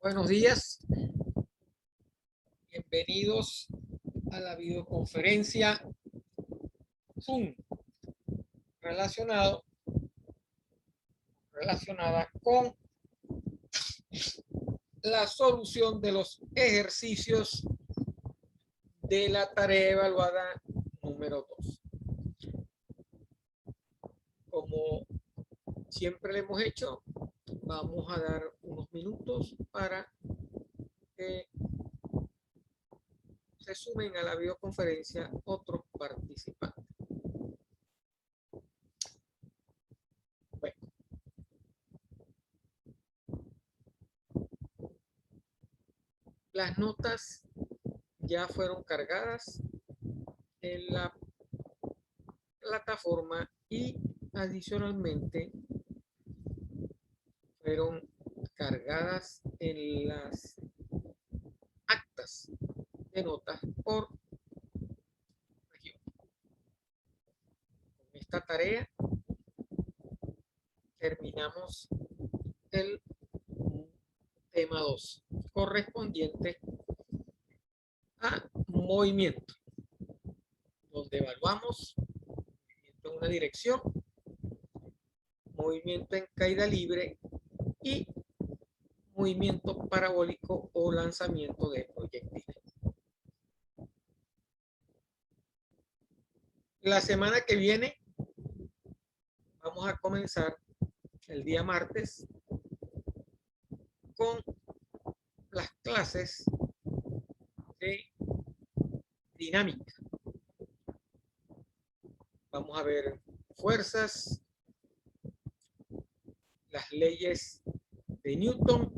Buenos días, bienvenidos a la videoconferencia Zoom relacionada con la solución de los ejercicios de la tarea evaluada número 2. Como siempre le hemos hecho, vamos a dar unos minutos para que se sumen a la videoconferencia otros participantes. Bueno, las notas ya fueron cargadas en la plataforma y adicionalmente fueron cargadas en las actas de notas por región. Con esta tarea terminamos el tema 2 correspondiente a movimiento, donde evaluamos movimiento en una dirección, movimiento en caída libre y movimiento parabólico o lanzamiento de proyectiles. La semana que viene vamos a comenzar el día martes con las clases de dinámica. Vamos a ver fuerzas, las leyes de Newton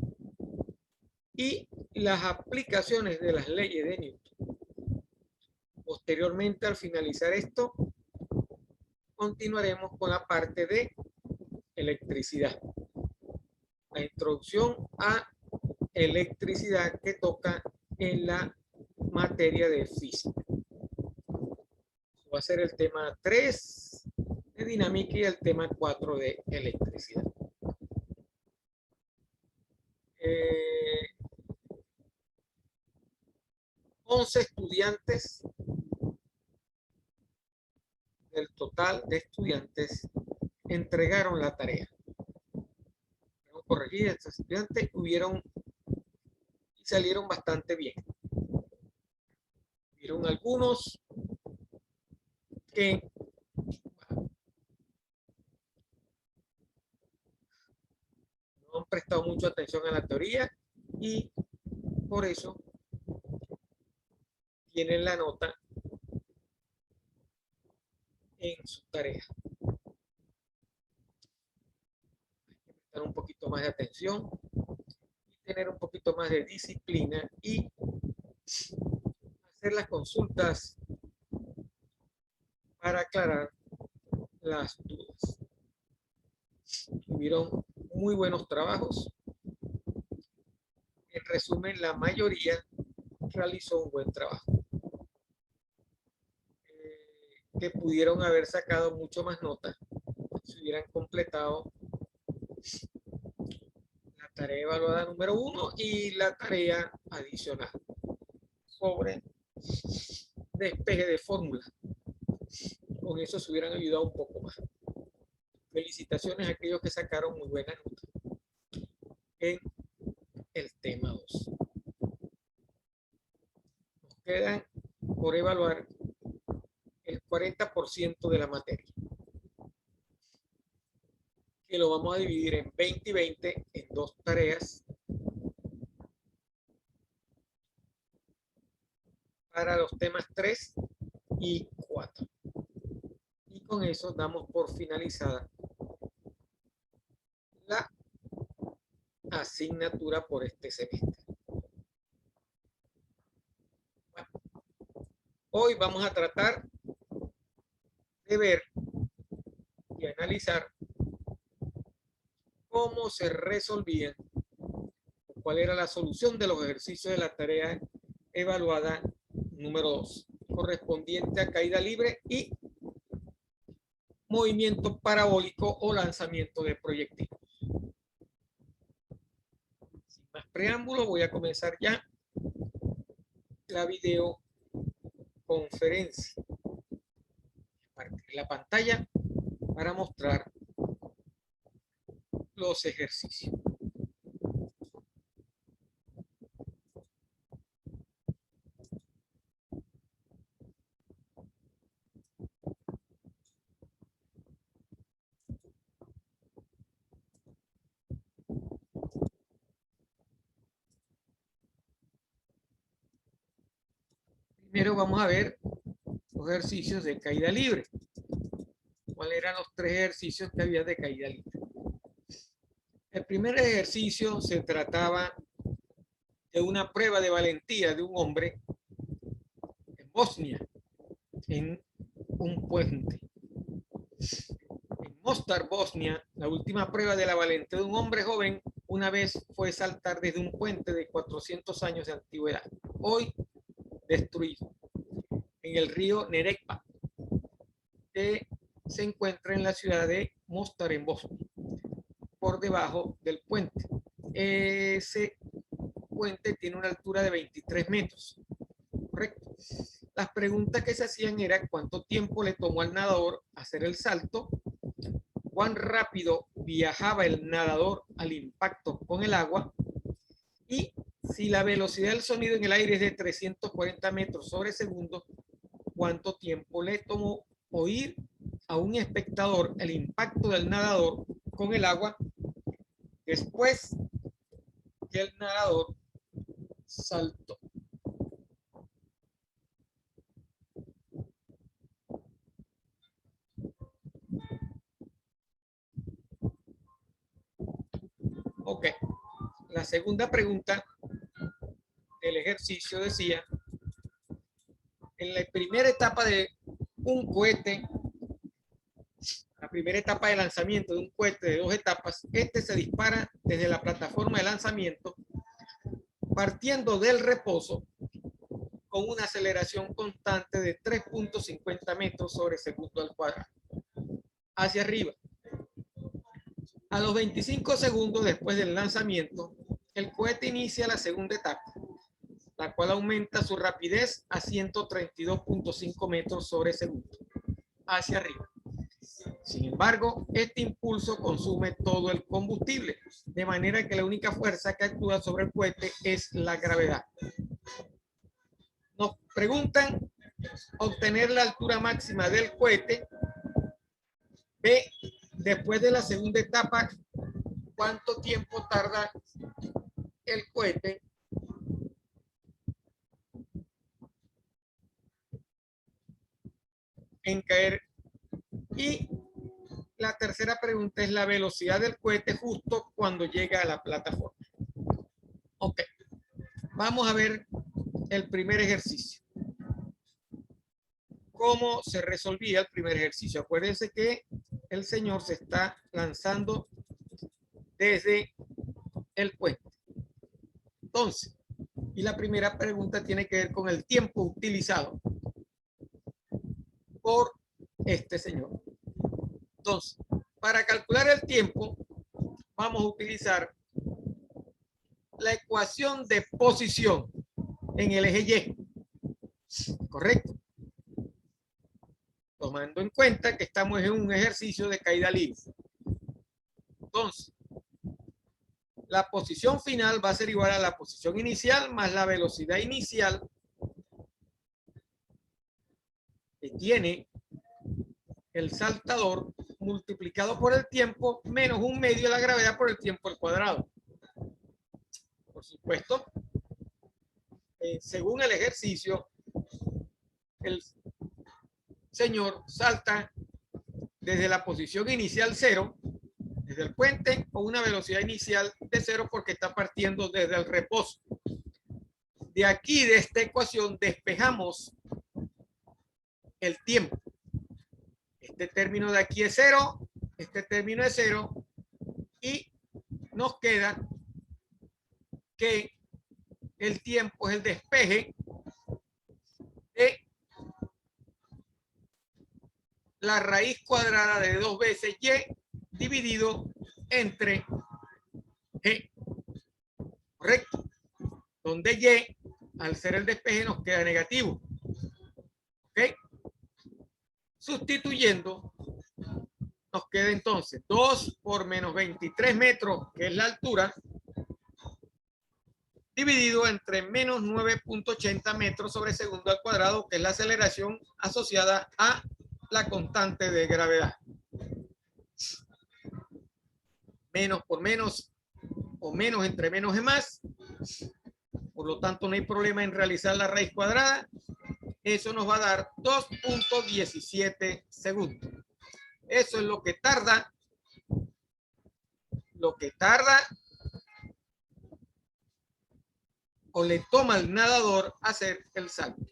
y las aplicaciones de las leyes de Newton. Posteriormente, al finalizar esto, continuaremos con la parte de electricidad. La introducción a electricidad que toca en la materia de física. Va a ser el tema 3 de dinámica y el tema 4 de electricidad. 11 estudiantes del total de estudiantes entregaron la tarea. Vamos a corregir, estos estudiantes hubieron y salieron bastante bien. Hubieron algunos que no han prestado mucha atención a la teoría y por eso tienen la nota en su tarea. Hay que prestar un poquito más de atención y tener un poquito más de disciplina y hacer las consultas para aclarar las dudas. Tuvieron muy buenos trabajos. En resumen, la mayoría realizó un buen trabajo. Que pudieron haber sacado mucho más notas si hubieran completado la tarea evaluada número 1 y la tarea adicional sobre despeje de fórmula. Con eso se hubieran ayudado un poco más. Felicitaciones a aquellos que sacaron muy buenas notas en el tema 2. Nos quedan por evaluar el 40% de la materia, que lo vamos a dividir en 20 y 20 en dos tareas para los temas 3 y 4. Y con eso damos por finalizada la asignatura por este semestre. Bueno, hoy vamos a tratar de ver y analizar cómo se resolvían, cuál era la solución de los ejercicios de la tarea evaluada número 2, correspondiente a caída libre y movimiento parabólico o lanzamiento de proyectiles. Sin más preámbulo, voy a comenzar ya la videoconferencia. Compartir la pantalla para mostrar los ejercicios. Primero vamos a ver los ejercicios de caída libre. ¿Cuáles eran los 3 ejercicios que había de caída libre? El primer ejercicio se trataba de una prueba de valentía de un hombre en Bosnia, en un puente. En Mostar, Bosnia, la última prueba de la valentía de un hombre joven una vez fue saltar desde un puente de 400 años de antigüedad, hoy destruido, en el río Neretva, que se encuentra en la ciudad de Mostar, en Bosnia, por debajo del puente. Ese puente tiene una altura de 23 metros, ¿correcto? Las preguntas que se hacían eran cuánto tiempo le tomó al nadador hacer el salto, cuán rápido viajaba el nadador al impacto con el agua y si la velocidad del sonido en el aire es de 340 metros sobre segundo, cuánto tiempo le tomó oír a un espectador el impacto del nadador con el agua después que el nadador saltó. Ok, la segunda pregunta del ejercicio decía, en la primera etapa de un cohete, la primera etapa de lanzamiento de un cohete de 2 etapas, este se dispara desde la plataforma de lanzamiento partiendo del reposo con una aceleración constante de 3.50 metros sobre segundo al cuadrado hacia arriba. A los 25 segundos después del lanzamiento, el cohete inicia la segunda etapa, la cual aumenta su rapidez a 132.5 metros sobre segundo hacia arriba. Sin embargo, este impulso consume todo el combustible, de manera que la única fuerza que actúa sobre el cohete es la gravedad. Nos preguntan obtener la altura máxima del cohete. B, después de la segunda etapa, ¿cuánto tiempo tarda el cohete en caer? Y la tercera pregunta es la velocidad del cohete justo cuando llega a la plataforma. Ok, vamos a ver el primer ejercicio. ¿Cómo se resolvía el primer ejercicio? Acuérdense que el señor se está lanzando desde el puente. Entonces, y la primera pregunta tiene que ver con el tiempo utilizado por este señor. Entonces, para calcular el tiempo, vamos a utilizar la ecuación de posición en el eje Y, ¿correcto? Tomando en cuenta que estamos en un ejercicio de caída libre. Entonces, la posición final va a ser igual a la posición inicial más la velocidad inicial que tiene el saltador multiplicado por el tiempo menos 1/2 de la gravedad por el tiempo al cuadrado. Por supuesto, según el ejercicio, el señor salta desde la posición inicial 0, desde el puente, con una velocidad inicial de 0 porque está partiendo desde el reposo. De aquí, de esta ecuación, despejamos el tiempo. Este término de aquí es 0, este término es 0, y nos queda que el tiempo es el despeje de la raíz cuadrada de 2 veces y dividido entre g. ¿correcto? Donde Y, al ser el despeje, nos queda negativo. ¿Ok? Sustituyendo, nos queda entonces 2 por menos 23 metros, que es la altura, dividido entre menos 9.80 metros sobre segundo al cuadrado, que es la aceleración asociada a la constante de gravedad. Menos por menos, o menos entre menos es más. Por lo tanto, no hay problema en realizar la raíz cuadrada. Eso nos va a dar 2.17 segundos. Eso es lo que tarda o le toma al nadador hacer el salto.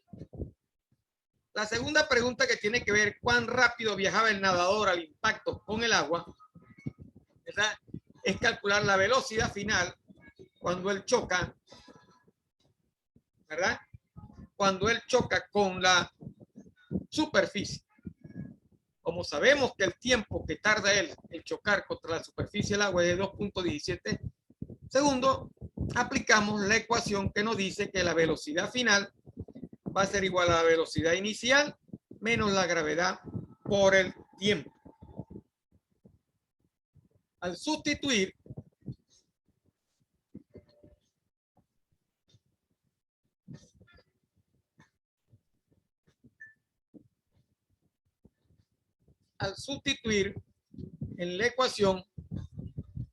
La segunda pregunta, que tiene que ver cuán rápido viajaba el nadador al impacto con el agua, ¿verdad?, es calcular la velocidad final cuando él choca, ¿verdad?, cuando él choca con la superficie. Como sabemos que el tiempo que tarda él en chocar contra la superficie del agua es de 2.17 segundos, aplicamos la ecuación que nos dice que la velocidad final va a ser igual a la velocidad inicial menos la gravedad por el tiempo. Al sustituir, en la ecuación,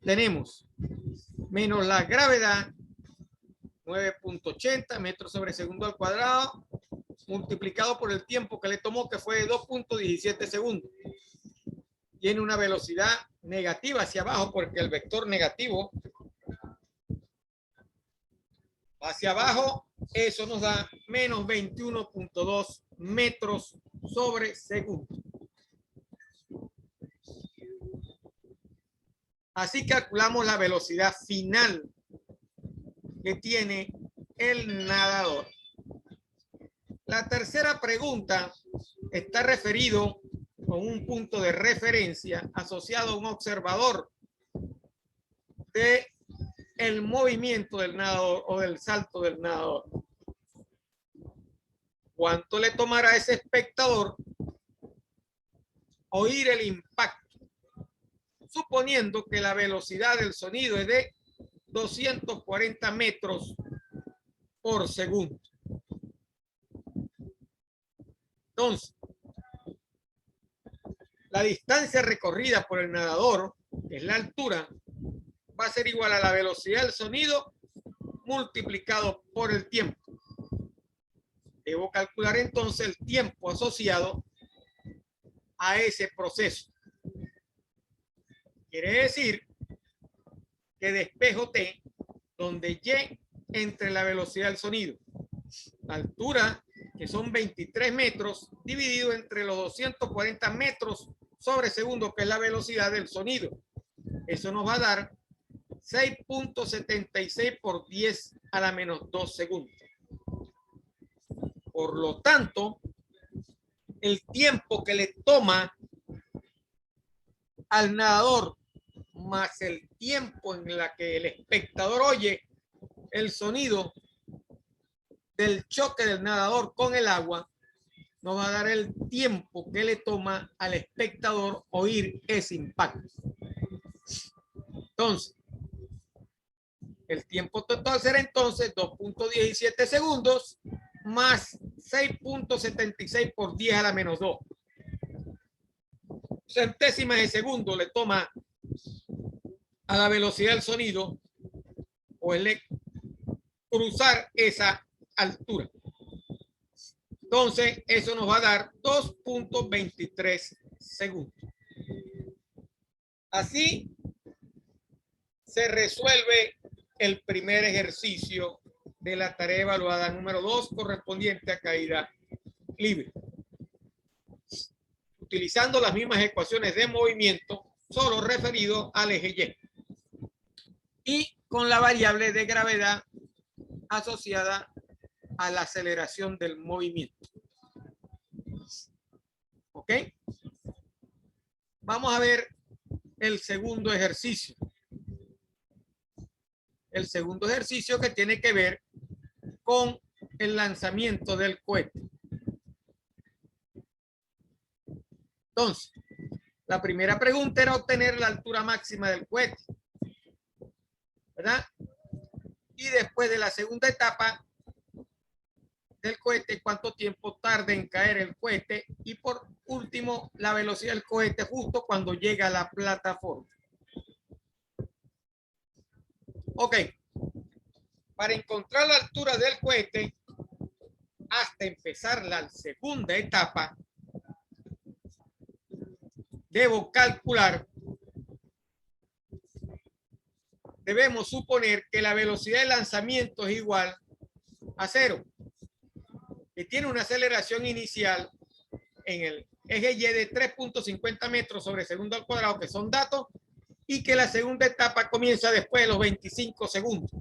tenemos menos la gravedad, 9.80 metros sobre segundo al cuadrado, multiplicado por el tiempo que le tomó, que fue 2.17 segundos. Tiene una velocidad negativa hacia abajo, porque el vector negativo hacia abajo, eso nos da menos 21.2 metros sobre segundo. Así calculamos la velocidad final que tiene el nadador. La tercera pregunta está referido con un punto de referencia asociado a un observador de el movimiento del nadador o del salto del nadador. ¿Cuánto le tomará a ese espectador oír el impacto? Suponiendo que la velocidad del sonido es de 240 metros por segundo. Entonces, la distancia recorrida por el nadador, que es la altura, va a ser igual a la velocidad del sonido multiplicado por el tiempo. Debo calcular entonces el tiempo asociado a ese proceso. Quiere decir que despejo T, donde Y entre la velocidad del sonido, la altura, que son 23 metros, dividido entre los 240 metros sobre segundo, que es la velocidad del sonido. Eso nos va a dar 6.76 por 10 a la menos 2 segundos. Por lo tanto, el tiempo que le toma al nadador más el tiempo en la que el espectador oye el sonido del choque del nadador con el agua, nos va a dar el tiempo que le toma al espectador oír ese impacto. Entonces, el tiempo total será entonces 2.17 segundos más 6.76 por 10 a la menos 2. Centésimas de segundo le toma a la velocidad del sonido o el cruzar esa altura. Entonces, eso nos va a dar 2.23 segundos. Así se resuelve el primer ejercicio de la tarea evaluada número 2, correspondiente a caída libre. Utilizando las mismas ecuaciones de movimiento, solo referido al eje Y. Y con la variable de gravedad asociada a la aceleración del movimiento. ¿Ok? Vamos a ver el segundo ejercicio. el segundo ejercicio que tiene que ver con el lanzamiento del cohete. Entonces, la primera pregunta era obtener la altura máxima del cohete, ¿verdad? Y después de la segunda etapa del cohete, cuánto tiempo tarda en caer el cohete, y por último, la velocidad del cohete justo cuando llega a la plataforma. Ok, para encontrar la altura del cohete hasta empezar la segunda etapa, debo calcular, debemos suponer que la velocidad de lanzamiento es igual a 0, que tiene una aceleración inicial en el eje Y de 3.50 metros sobre segundo al cuadrado, que son datos, y que la segunda etapa comienza después de los 25 segundos.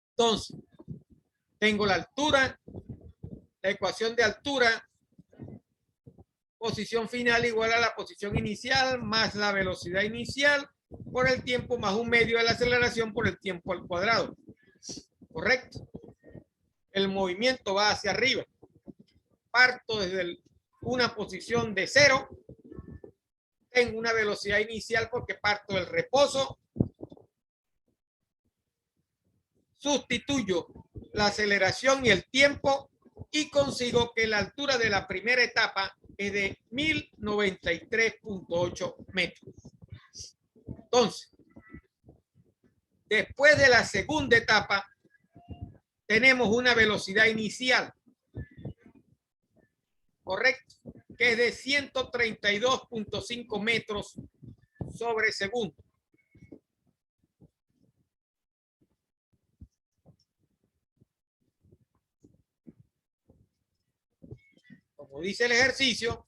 Entonces, tengo la altura, la ecuación de altura, posición final igual a la posición inicial más la velocidad inicial por el tiempo más un medio de la aceleración por el tiempo al cuadrado. ¿Correcto? El movimiento va hacia arriba. Parto desde una posición de 0. Tengo una velocidad inicial porque parto del reposo. Sustituyo la aceleración y el tiempo y consigo que la altura de la primera etapa es de 1093.8 metros. Entonces, después de la segunda etapa, tenemos una velocidad inicial, correcto, que es de 132.5 metros sobre segundo. Como dice el ejercicio,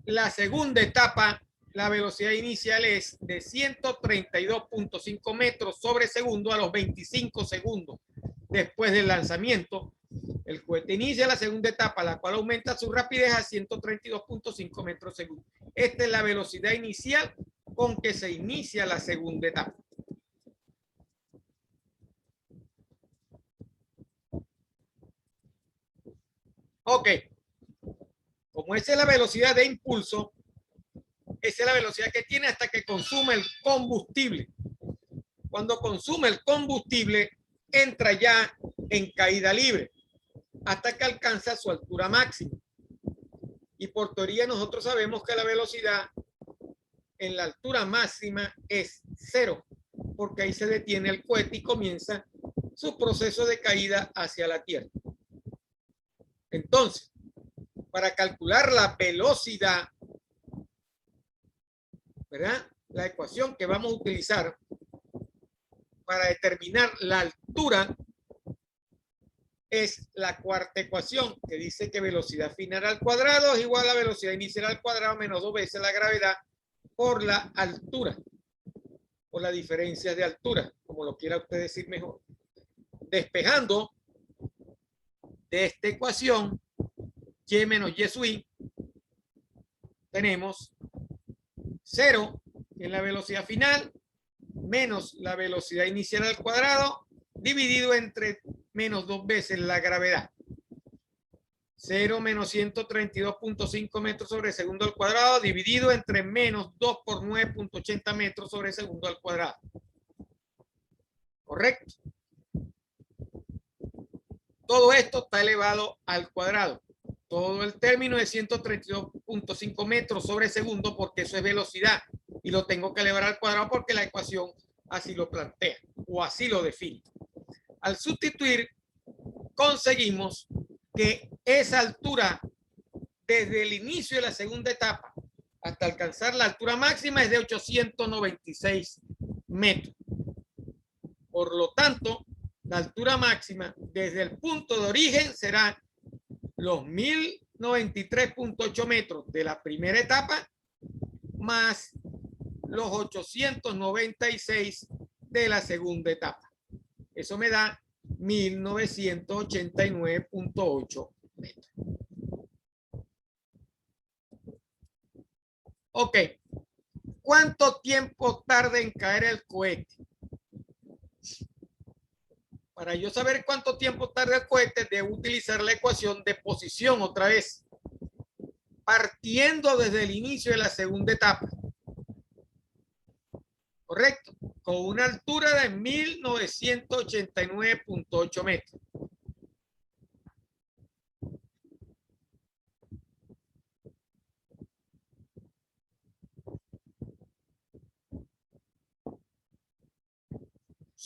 la segunda etapa, la velocidad inicial es de 132.5 metros sobre segundo a los 25 segundos después del lanzamiento. El cohete inicia la segunda etapa, la cual aumenta su rapidez a 132.5 metros segundo. Esta es la velocidad inicial con que se inicia la segunda etapa. Ok. Como esa es la velocidad de impulso, esa es la velocidad que tiene hasta que consume el combustible. Cuando consume el combustible, entra ya en caída libre hasta que alcanza su altura máxima. Y por teoría nosotros sabemos que la velocidad en la altura máxima es 0, porque ahí se detiene el cohete y comienza su proceso de caída hacia la Tierra. Entonces, para calcular la velocidad, ¿verdad? La ecuación que vamos a utilizar para determinar la altura es la cuarta ecuación, que dice que velocidad final al cuadrado es igual a velocidad inicial al cuadrado menos 2 veces la gravedad por la altura, por la diferencia de altura, como lo quiera usted decir mejor. Despejando de esta ecuación, y menos y sub i, tenemos 0 en la velocidad final menos la velocidad inicial al cuadrado dividido entre menos 2 veces la gravedad. 0 menos 132.5 metros sobre segundo al cuadrado dividido entre menos 2 por 9.80 metros sobre segundo al cuadrado. ¿Correcto? Todo esto está elevado al cuadrado. Todo el término es 132.5 metros sobre segundo porque eso es velocidad y lo tengo que elevar al cuadrado porque la ecuación así lo plantea o así lo define. Al sustituir, conseguimos que esa altura desde el inicio de la segunda etapa hasta alcanzar la altura máxima es de 896 metros. Por lo tanto, la altura máxima desde el punto de origen será los 1093.8 metros de la primera etapa más los 896 de la segunda etapa. Eso me da 1989.8 metros. Ok. ¿Cuánto tiempo tarda en caer el cohete? Para yo saber cuánto tiempo tarda el cohete, debo utilizar la ecuación de posición otra vez, partiendo desde el inicio de la segunda etapa. Correcto, con una altura de 1989.8 metros.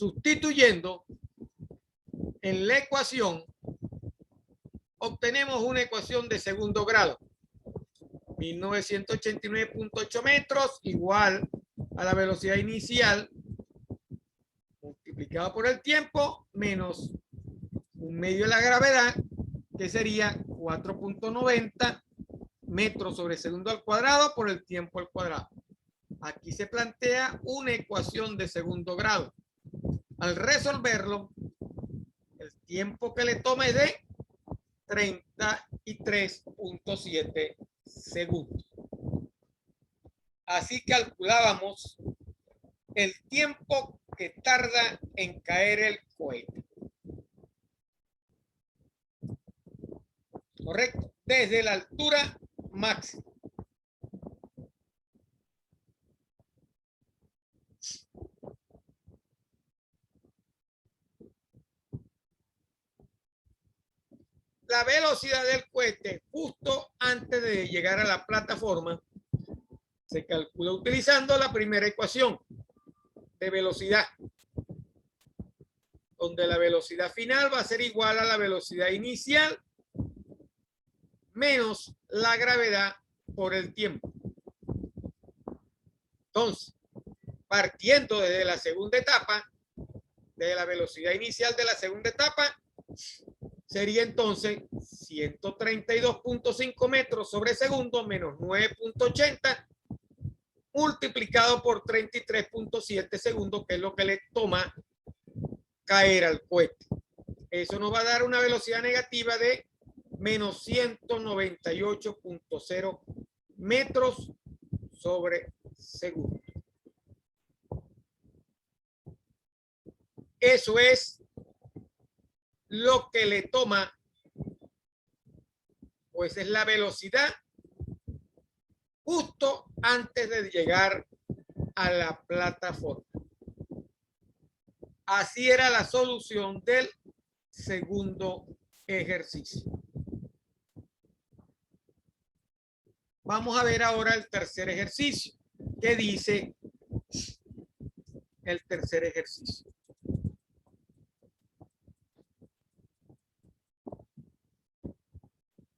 Sustituyendo en la ecuación, obtenemos una ecuación de segundo grado. 1989.8 metros igual a la velocidad inicial multiplicado por el tiempo menos un medio de la gravedad, que sería 4.90 metros sobre segundo al cuadrado por el tiempo al cuadrado. Aquí se plantea una ecuación de segundo grado. Al resolverlo, el tiempo que le toma es de 33.7 segundos. Así calculábamos el tiempo que tarda en caer el cohete. Correcto, desde la altura máxima. La velocidad del cohete justo antes de llegar a la plataforma se calcula utilizando la primera ecuación de velocidad, donde la velocidad final va a ser igual a la velocidad inicial menos la gravedad por el tiempo. Entonces, partiendo desde la segunda etapa, de la velocidad inicial de la segunda etapa, sería entonces 132.5 metros sobre segundo menos 9.80 multiplicado por 33.7 segundos, que es lo que le toma caer al cohete. Eso nos va a dar una velocidad negativa de menos 198.0 metros sobre segundo. Eso es lo que le toma, pues es la velocidad justo antes de llegar a la plataforma. Así era la solución del segundo ejercicio. Vamos a ver ahora el tercer ejercicio. ¿Qué dice el tercer ejercicio?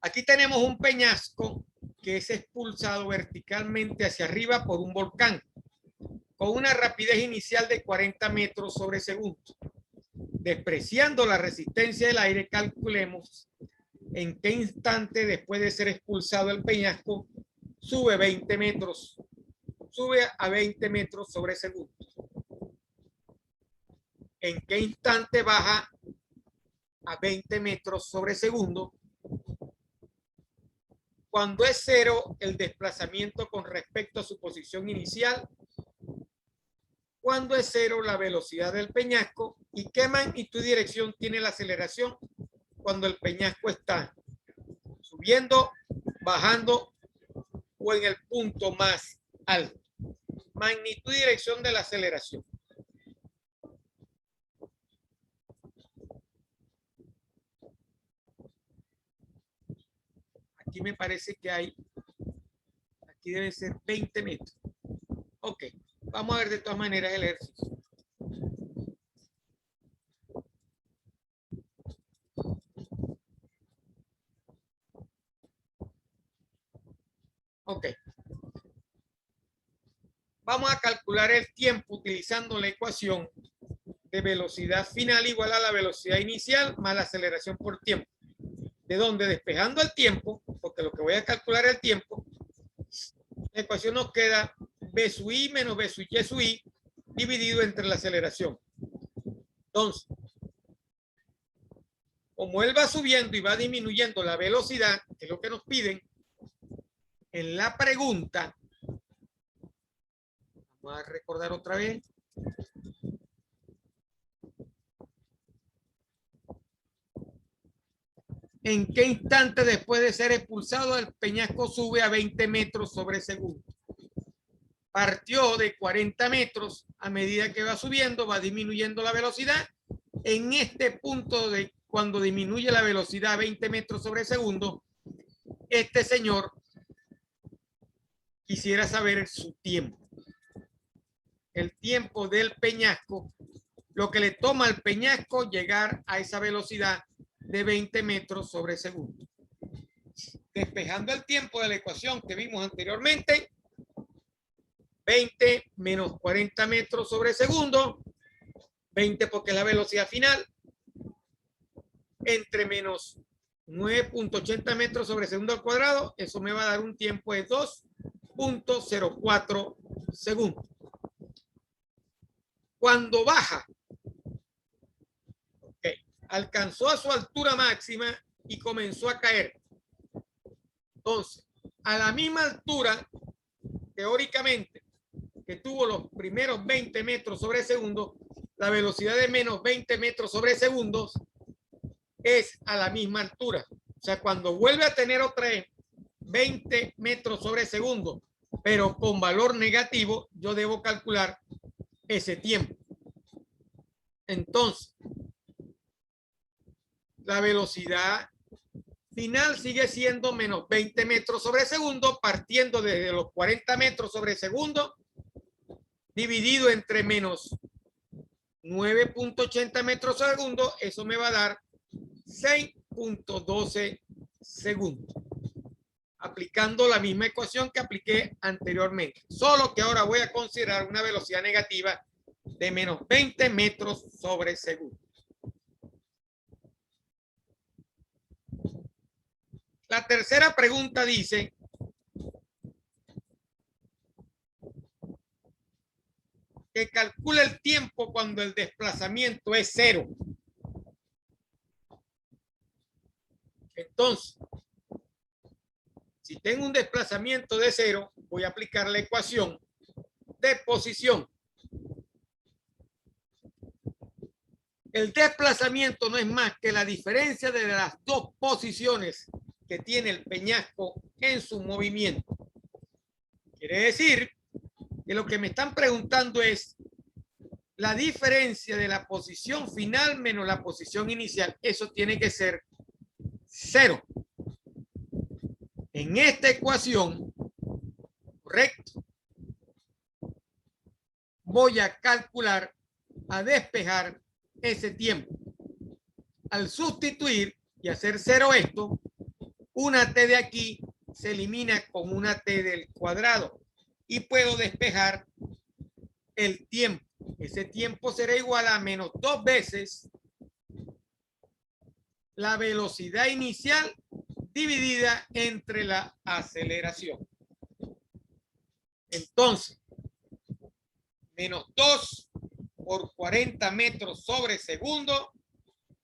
Aquí tenemos un peñasco que es expulsado verticalmente hacia arriba por un volcán con una rapidez inicial de 40 metros sobre segundo. Despreciando la resistencia del aire, calculemos en qué instante después de ser expulsado el peñasco sube 20 metros, sube a 20 metros sobre segundo. En qué instante baja a 20 metros sobre segundo. Cuando es cero el desplazamiento con respecto a su posición inicial, cuando es cero la velocidad del peñasco y qué magnitud y dirección tiene la aceleración cuando el peñasco está subiendo, bajando o en el punto más alto. Magnitud y dirección de la aceleración. Aquí me parece que hay, aquí debe ser 20 metros. Ok, vamos a ver de todas maneras el ejercicio. Ok. Vamos a calcular el tiempo utilizando la ecuación de velocidad final igual a la velocidad inicial más la aceleración por tiempo. De donde despejando el tiempo, porque lo que voy a calcular es el tiempo, la ecuación nos queda v sub i menos v sub y sub i dividido entre la aceleración. Entonces, como él va subiendo y va disminuyendo la velocidad, que es lo que nos piden en la pregunta, Vamos a recordar otra vez. ¿En qué instante después de ser expulsado el peñasco sube a 20 metros sobre segundo? Partió de 40 metros, a medida que va subiendo, va disminuyendo la velocidad. En este punto de cuando disminuye la velocidad a 20 metros sobre segundo, este señor quisiera saber su tiempo. El tiempo del peñasco, lo que le toma al peñasco llegar a esa velocidad de 20 metros sobre segundo. Despejando el tiempo de la ecuación que vimos anteriormente, 20 menos 40 metros sobre segundo, 20 porque es la velocidad final, entre menos 9.80 metros sobre segundo al cuadrado, eso me va a dar un tiempo de 2.04 segundos. Cuando baja, alcanzó a su altura máxima y comenzó a caer. Entonces, a la misma altura, teóricamente, que tuvo los primeros 20 metros sobre segundo, la velocidad de menos 20 metros sobre segundos es a la misma altura. O sea, cuando vuelve a tener otra vez 20 metros sobre segundo, pero con valor negativo, yo debo calcular ese tiempo. Entonces, la velocidad final sigue siendo menos 20 metros sobre segundo, partiendo desde los 40 metros sobre segundo, dividido entre menos 9.80 metros sobre segundo, eso me va a dar 6.12 segundos. Aplicando la misma ecuación que apliqué anteriormente, solo que ahora voy a considerar una velocidad negativa de menos 20 metros sobre segundo. La tercera pregunta dice que calcula el tiempo cuando el desplazamiento es cero. Entonces, si tengo un desplazamiento de cero, voy a aplicar la ecuación de posición. El desplazamiento no es más que la diferencia de las dos posiciones que tiene el peñasco en su movimiento. Quiere decir que lo que me están preguntando es la diferencia de la posición final menos la posición inicial. Eso tiene que ser cero. En esta ecuación, correcto, voy a calcular, a despejar ese tiempo. Al sustituir y hacer cero esto, una t de aquí se elimina con una t del cuadrado y puedo despejar el tiempo. Ese tiempo será igual a menos 2 veces la velocidad inicial dividida entre la aceleración. Entonces, menos 2 por 40 metros sobre segundo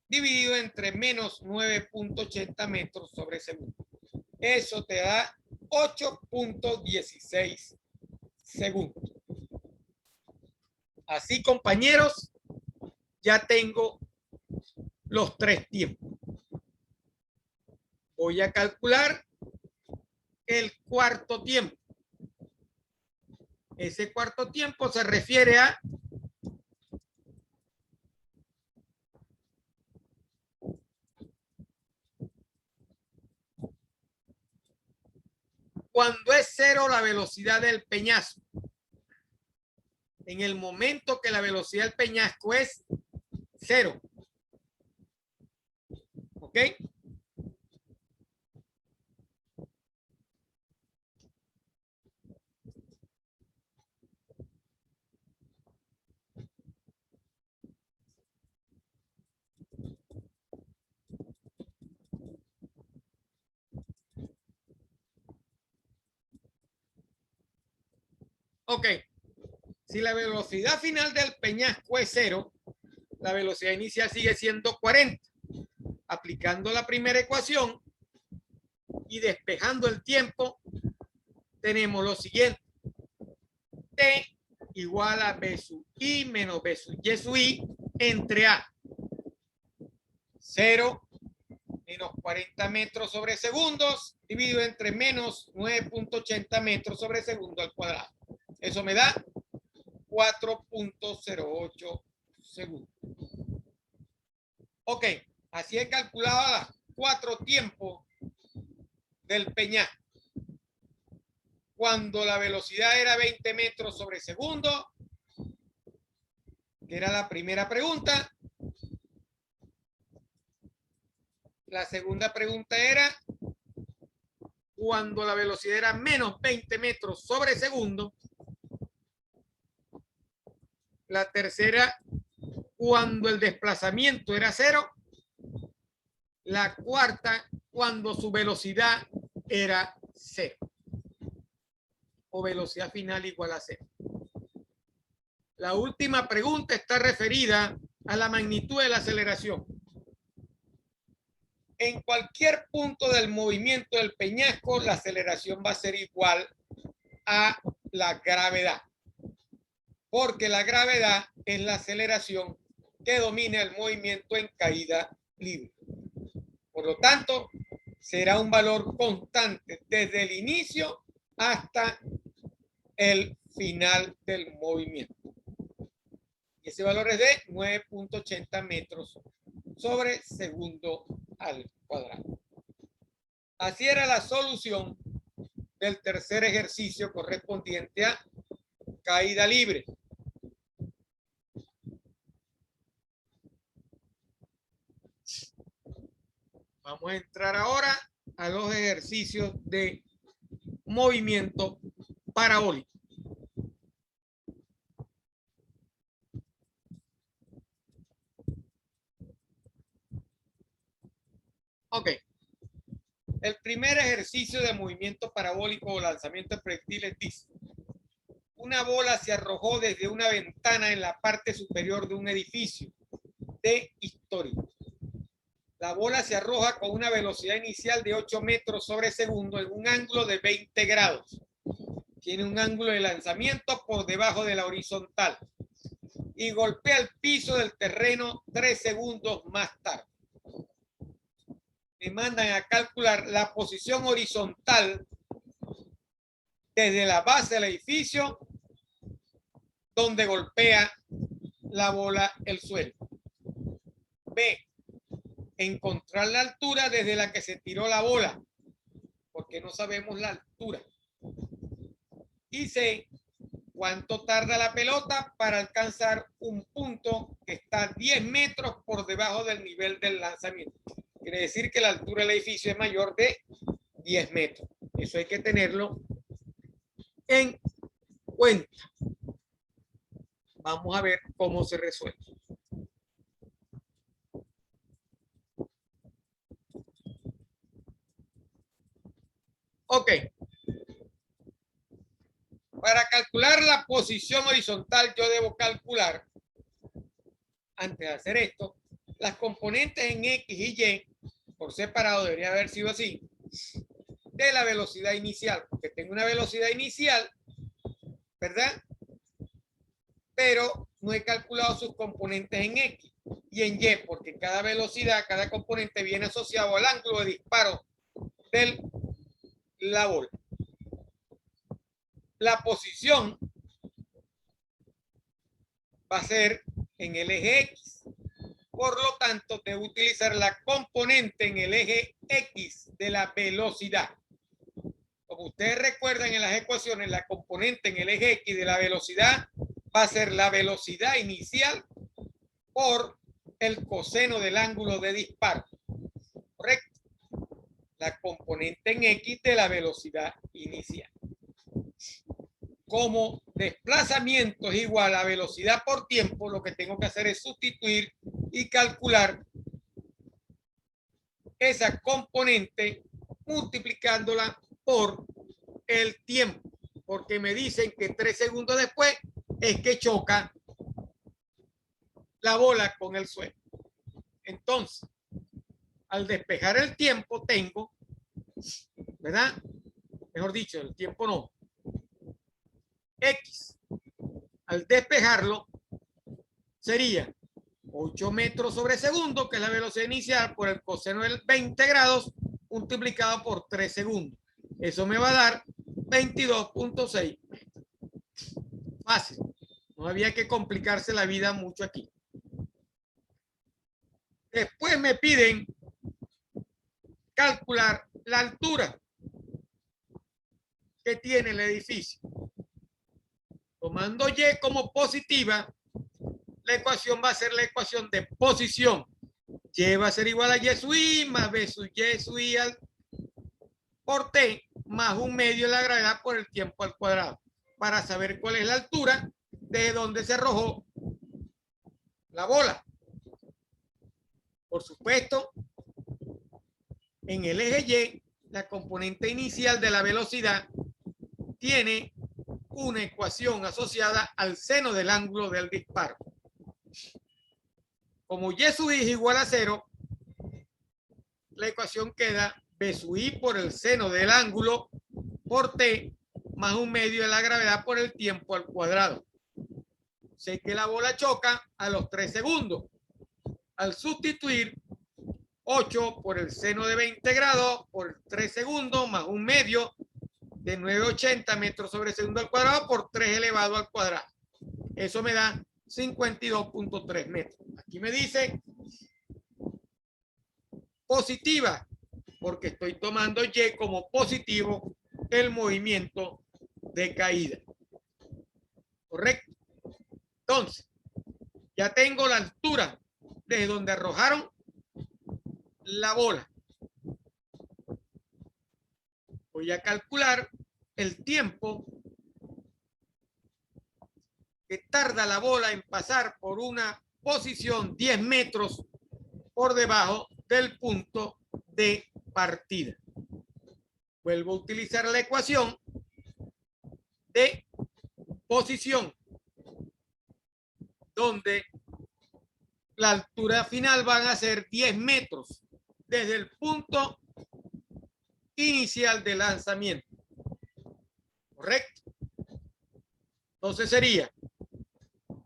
dividido entre menos 9.80 metros sobre segundo. Eso te da 8.16 segundos. Así, compañeros, ya tengo los tres tiempos. Voy a calcular el cuarto tiempo. Ese cuarto tiempo se refiere a cuando es cero la velocidad del peñasco. En el momento que la velocidad del peñasco es cero. ¿Ok? Ok. Si la velocidad final del peñasco es cero, la velocidad inicial sigue siendo 40. Aplicando la primera ecuación y despejando el tiempo, tenemos lo siguiente. T igual a B sub I menos B sub Y sub I entre A. 0 menos 40 metros sobre segundos dividido entre menos 9.80 metros sobre segundo al cuadrado. Eso me da 4.08 segundos. Ok, así he calculado los 4 tiempos del peñasco. Cuando la velocidad era 20 metros sobre segundo, que era la primera pregunta. La segunda pregunta era cuando la velocidad era menos 20 metros sobre segundo. La tercera, cuando el desplazamiento era 0. La cuarta, cuando su velocidad era 0. O velocidad final igual a 0. La última pregunta está referida a la magnitud de la aceleración. En cualquier punto del movimiento del peñasco, la aceleración va a ser igual a la gravedad. Porque la gravedad es la aceleración que domina el movimiento en caída libre. Por lo tanto, será un valor constante desde el inicio hasta el final del movimiento. Y ese valor es de 9.80 metros sobre segundo al cuadrado. Así era la solución del tercer ejercicio correspondiente a caída libre. Vamos a entrar ahora a los ejercicios de movimiento parabólico. Ok. El primer ejercicio de movimiento parabólico o lanzamiento de proyectiles dice: una bola se arrojó desde una ventana en la parte superior de un edificio de histórico. La bola se arroja con una velocidad inicial de 8 metros sobre segundo en un ángulo de 20 grados. Tiene un ángulo de lanzamiento por debajo de la horizontal y golpea el piso del terreno 3 segundos más tarde. Me mandan a calcular la posición horizontal desde la base del edificio donde golpea la bola el suelo. B, encontrar la altura desde la que se tiró la bola, porque no sabemos la altura. Y C, cuánto tarda la pelota para alcanzar un punto que está 10 metros por debajo del nivel del lanzamiento. Quiere decir que la altura del edificio es mayor de 10 metros. Eso hay que tenerlo en cuenta. Vamos a ver cómo se resuelve. Ok. Para calcular la posición horizontal, yo debo calcular, antes de hacer esto, las componentes en X y Y, por separado debería haber sido así, de la velocidad inicial, porque tengo una velocidad inicial, ¿verdad? Pero no he calculado sus componentes en X y en Y, porque cada velocidad, cada componente viene asociado al ángulo de disparo de la bola. La posición va a ser en el eje X. Por lo tanto, debo utilizar la componente en el eje X de la velocidad. Como ustedes recuerdan en las ecuaciones, la componente en el eje X de la velocidad va a ser la velocidad inicial por el coseno del ángulo de disparo. ¿Correcto? La componente en X de la velocidad inicial. Como desplazamiento es igual a velocidad por tiempo, lo que tengo que hacer es sustituir y calcular esa componente multiplicándola por el tiempo, porque me dicen que 3 segundos después es que choca la bola con el suelo. Entonces, al despejar el tiempo tengo, ¿verdad? Mejor dicho, el tiempo no. X. Al al despejarlo sería 8 metros sobre segundo, que es la velocidad inicial, por el coseno del 20 grados multiplicado por 3 segundos. Eso me va a dar 22.6 metros. Fácil. No había que complicarse la vida mucho aquí. Después me piden calcular la altura que tiene el edificio. Tomando Y como positiva, la ecuación va a ser la ecuación de posición. Y va a ser igual a Y sub I más B sub Y sub I por T más 1/2 de la gravedad por el tiempo al cuadrado. Para saber cuál es la altura de donde se arrojó la bola. Por supuesto, en el eje Y, la componente inicial de la velocidad tiene una ecuación asociada al seno del ángulo del disparo. Como Y sub I es igual a 0, la ecuación queda B sub I por el seno del ángulo por T más 1/2 de la gravedad por el tiempo al cuadrado. Sé que la bola choca a los 3 segundos. Al sustituir 8 por el seno de 20 grados por 3 segundos más 1/2 de 980 metros sobre segundo al cuadrado por 3 elevado al cuadrado. Eso me da 52.3 metros. Aquí me dice positiva, porque estoy tomando Y como positivo el movimiento de caída. ¿Correcto? Entonces, ya tengo la altura desde donde arrojaron la bola. Voy a calcular el tiempo que tarda la bola en pasar por una posición 10 metros por debajo del punto de partida. Vuelvo a utilizar la ecuación de posición, donde la altura final van a ser 10 metros desde el punto inicial de lanzamiento. ¿Correcto? Entonces sería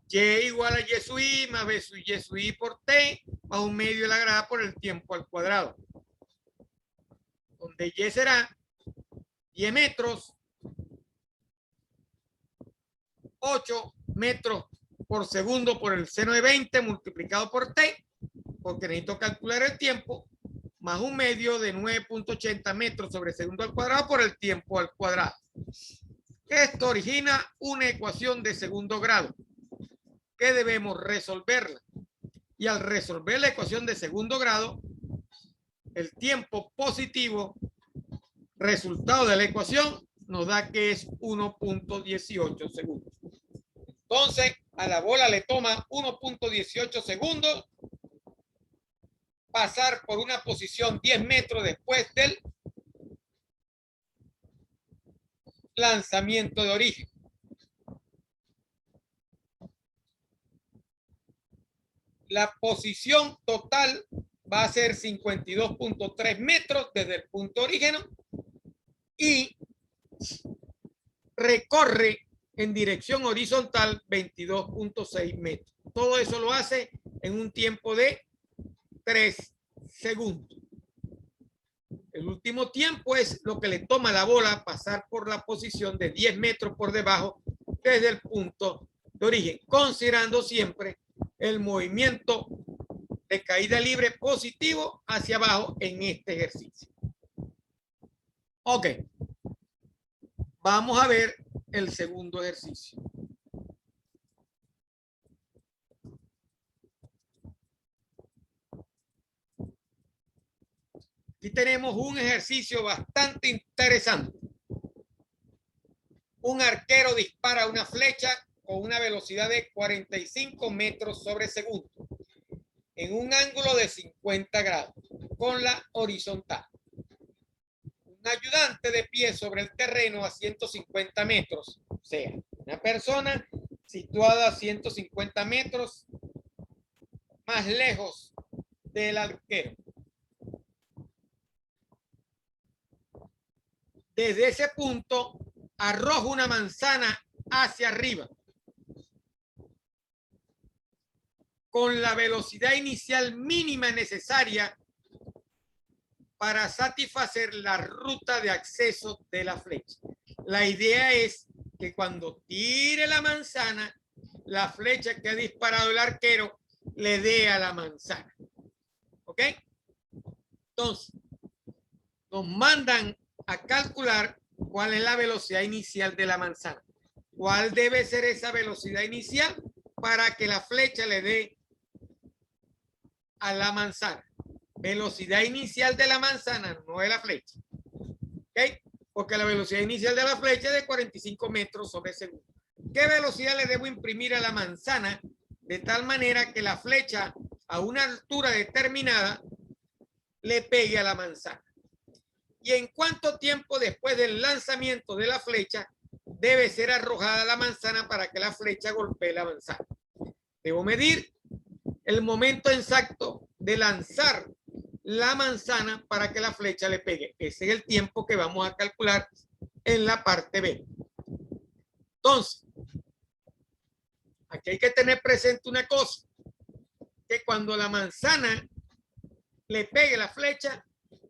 Y igual a Y sub I más B sub Y por T más 1/2 de la gravedad por el tiempo al cuadrado. Donde Y será 10 metros, 8 metros por segundo por el seno de 20 multiplicado por T, porque necesito calcular el tiempo, más 1/2 de 9.80 metros sobre segundo al cuadrado por el tiempo al cuadrado. Esto origina una ecuación de segundo grado que debemos resolverla. Y al resolver la ecuación de segundo grado, el tiempo positivo resultado de la ecuación nos da que es 1.18 segundos. Entonces, a la bola le toma 1.18 segundos pasar por una posición 10 metros después del lanzamiento de origen. La posición total va a ser 52.3 metros desde el punto de origen y recorre en dirección horizontal 22.6 metros. Todo eso lo hace en un tiempo de 3 segundos. El último tiempo es lo que le toma a la bola pasar por la posición de 10 metros por debajo desde el punto de origen, considerando siempre el movimiento de caída libre positivo hacia abajo en este ejercicio. Ok. Vamos a ver el segundo ejercicio. Aquí tenemos un ejercicio bastante interesante. Un arquero dispara una flecha con una velocidad de 45 metros sobre segundo en un ángulo de 50 grados con la horizontal. Un ayudante de pie sobre el terreno a 150 metros, o sea, una persona situada a 150 metros más lejos del arquero. Desde ese punto arroja una manzana hacia arriba con la velocidad inicial mínima necesaria para satisfacer la ruta de acceso de la flecha. La idea es que cuando tire la manzana, la flecha que ha disparado el arquero le dé a la manzana. ¿Ok? Entonces, nos mandan a calcular cuál es la velocidad inicial de la manzana. ¿Cuál debe ser esa velocidad inicial para que la flecha le dé a la manzana? Velocidad inicial de la manzana, no de la flecha. ¿Ok? Porque la velocidad inicial de la flecha es de 45 metros sobre segundo. ¿Qué velocidad le debo imprimir a la manzana de tal manera que la flecha a una altura determinada le pegue a la manzana? ¿Y en cuánto tiempo después del lanzamiento de la flecha debe ser arrojada la manzana para que la flecha golpee la manzana? Debo medir el momento exacto de lanzar la manzana para que la flecha le pegue. Ese es el tiempo que vamos a calcular en la parte B. Entonces, aquí hay que tener presente una cosa, que cuando la manzana le pegue la flecha,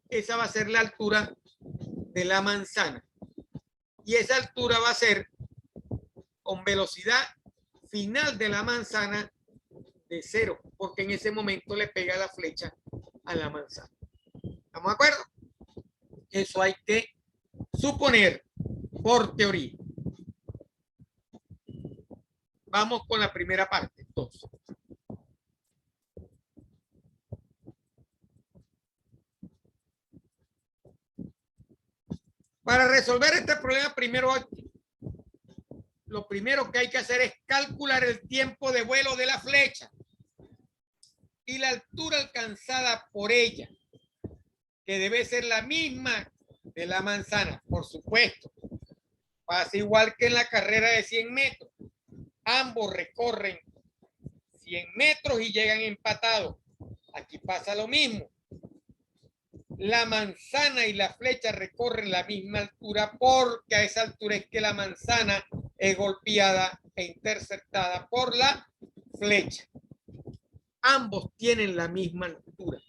esa va a ser la altura de la manzana. Y esa altura va a ser con velocidad final de la manzana de 0, porque en ese momento le pega la flecha a la manzana. ¿Estamos de acuerdo? Eso hay que suponer por teoría. Vamos con la primera parte, entonces. Para resolver este problema, lo primero que hay que hacer es calcular el tiempo de vuelo de la flecha y la altura alcanzada por ella, que debe ser la misma de la manzana, por supuesto. Pasa igual que en la carrera de 100 metros. Ambos recorren 100 metros y llegan empatados. Aquí pasa lo mismo. La manzana y la flecha recorren la misma altura porque a esa altura es que la manzana es golpeada e interceptada por la flecha. Ambos tienen la misma altura.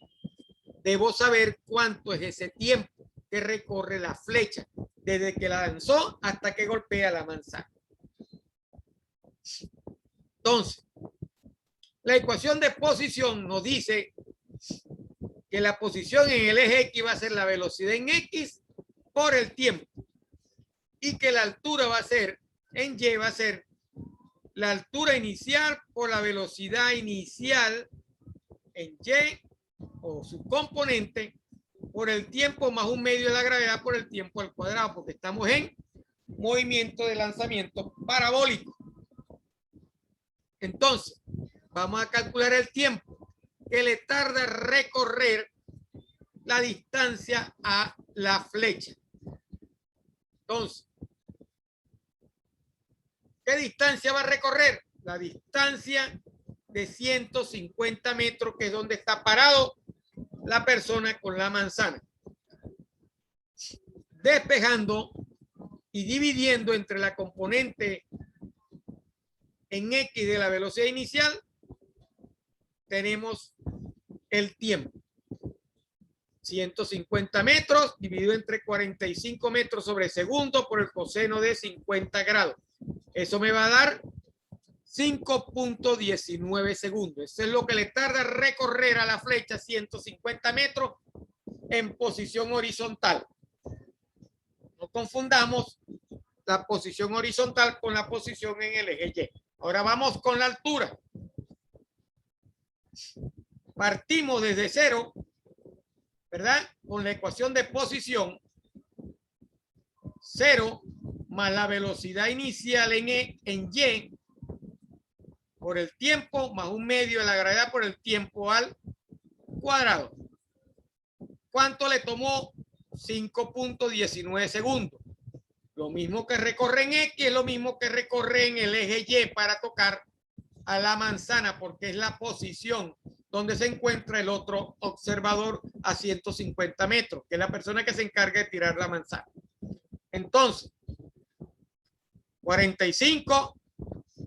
Debo saber cuánto es ese tiempo que recorre la flecha desde que la lanzó hasta que golpea la manzana. Entonces, la ecuación de posición nos dice que la posición en el eje X va a ser la velocidad en X por el tiempo y que la altura va a ser en Y, va a ser la altura inicial por la velocidad inicial en Y o su componente por el tiempo más un medio de la gravedad por el tiempo al cuadrado, porque estamos en movimiento de lanzamiento parabólico. Entonces, vamos a calcular el tiempo que le tarda recorrer la distancia a la flecha. Entonces, ¿qué distancia va a recorrer? La distancia de 150 metros, que es donde está parado la persona con la manzana. Despejando y dividiendo entre la componente en X de la velocidad inicial, tenemos el tiempo. 150 metros dividido entre 45 metros sobre segundo por el coseno de 50 grados. Eso me va a dar 5.19 segundos. Eso es lo que le tarda recorrer a la flecha 150 metros en posición horizontal. No confundamos la posición horizontal con la posición en el eje Y. Ahora vamos con la altura. Partimos desde 0, ¿verdad? Con la ecuación de posición. 0 más la velocidad inicial en Y por el tiempo más un medio de la gravedad por el tiempo al cuadrado. ¿Cuánto le tomó? 5.19 segundos. Lo mismo que recorre en X es lo mismo que recorre en el eje Y para tocar a la manzana, porque es la posición donde se encuentra el otro observador a 150 metros, que es la persona que se encarga de tirar la manzana. Entonces, 45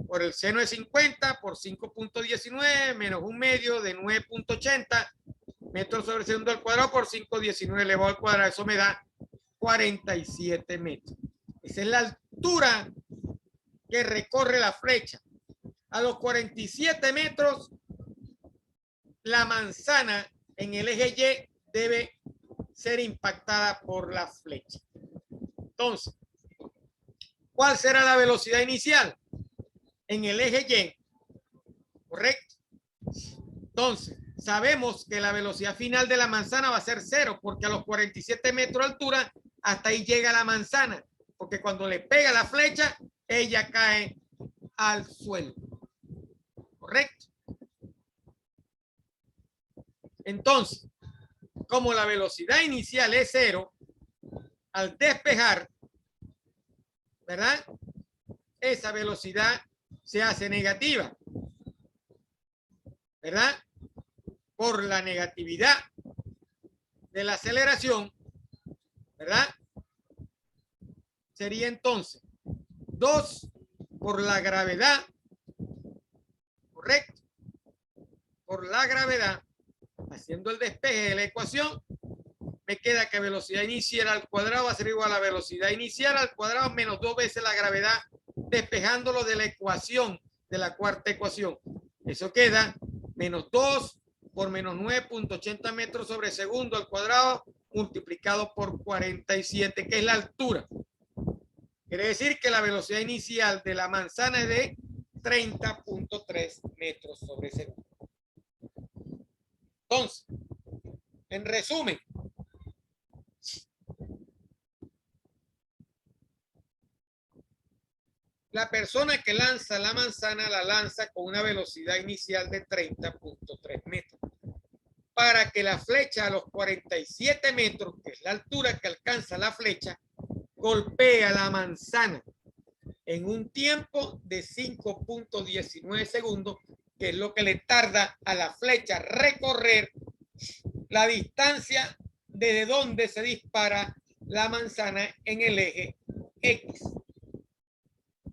por el seno de 50 por 5.19 menos un medio de 9.80 metros sobre segundo al cuadrado por 5.19 elevado al cuadrado. Eso me da 47 metros. Esa es la altura que recorre la flecha. A los 47 metros, la manzana en el eje Y debe ser impactada por la flecha. Entonces, ¿cuál será la velocidad inicial? En el eje Y, ¿correcto? Entonces, sabemos que la velocidad final de la manzana va a ser 0, porque a los 47 metros de altura, hasta ahí llega la manzana, porque cuando le pega la flecha, ella cae al suelo. ¿Correcto? Entonces, como la velocidad inicial es 0, al despejar, ¿verdad? Esa velocidad se hace negativa, ¿verdad? Por la negatividad de la aceleración, ¿verdad? Sería entonces 2 por la gravedad, ¿correcto? Por la gravedad, haciendo el despeje de la ecuación, me queda que velocidad inicial al cuadrado va a ser igual a velocidad inicial al cuadrado menos 2 veces la gravedad, despejándolo de la ecuación, de la cuarta ecuación. Eso queda menos 2 por menos 9.80 metros sobre segundo al cuadrado multiplicado por 47, que es la altura. Quiere decir que la velocidad inicial de la manzana es de 30.3 metros sobre segundo. Entonces, en resumen, la persona que lanza la manzana la lanza con una velocidad inicial de 30.3 metros. Para que la flecha a los 47 metros, que es la altura que alcanza la flecha, golpee a la manzana en un tiempo de 5.19 segundos, que es lo que le tarda a la flecha recorrer la distancia desde donde se dispara la manzana en el eje X,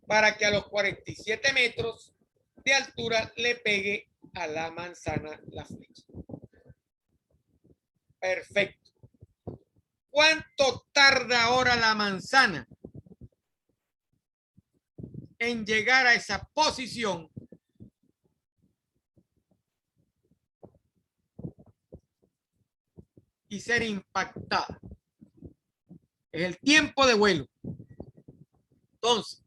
para que a los 47 metros de altura le pegue a la manzana la flecha. Perfecto. ¿Cuánto tarda ahora la manzana en llegar a esa posición y ser impactada? Es el tiempo de vuelo. Entonces,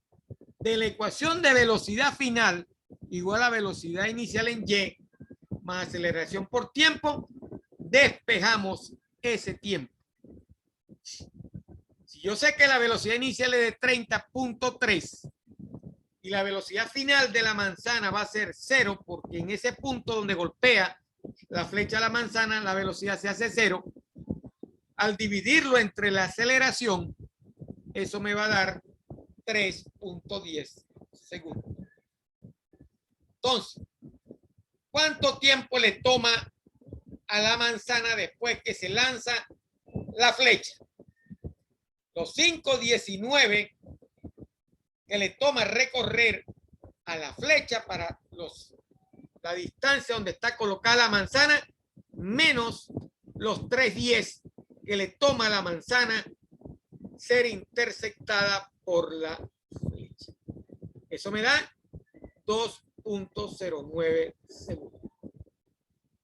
de la ecuación de velocidad final igual a velocidad inicial en Y más aceleración por tiempo, despejamos ese tiempo. Si yo sé que la velocidad inicial es de 30.3 y la velocidad final de la manzana va a ser 0, porque en ese punto donde golpea la flecha a la manzana, la velocidad se hace 0. Al dividirlo entre la aceleración, eso me va a dar 3.10 segundos. Entonces, ¿cuánto tiempo le toma a la manzana después que se lanza la flecha? Los 5.19 que le toma recorrer a la flecha para la distancia donde está colocada la manzana, menos los 3.10 que le toma a la manzana ser interceptada por la flecha. Eso me da 2.09 segundos.